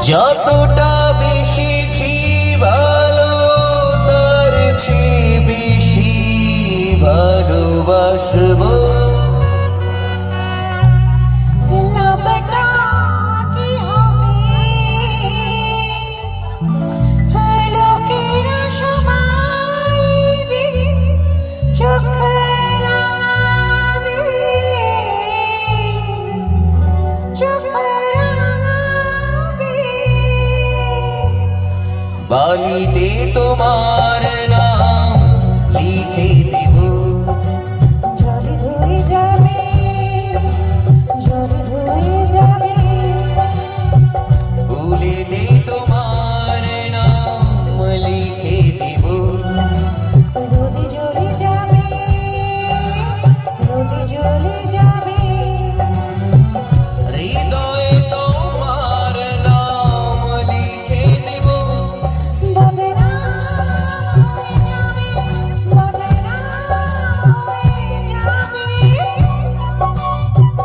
যতটা বেশি ভালো তার চেয়ে বেশি ভালোবাসবো। লাভটা কি হবে? লোকেরা সবাই যে চোখ রাঙাবে, চোখ রাঙাবে। বালিতে তোমার নাম লিখে দেব।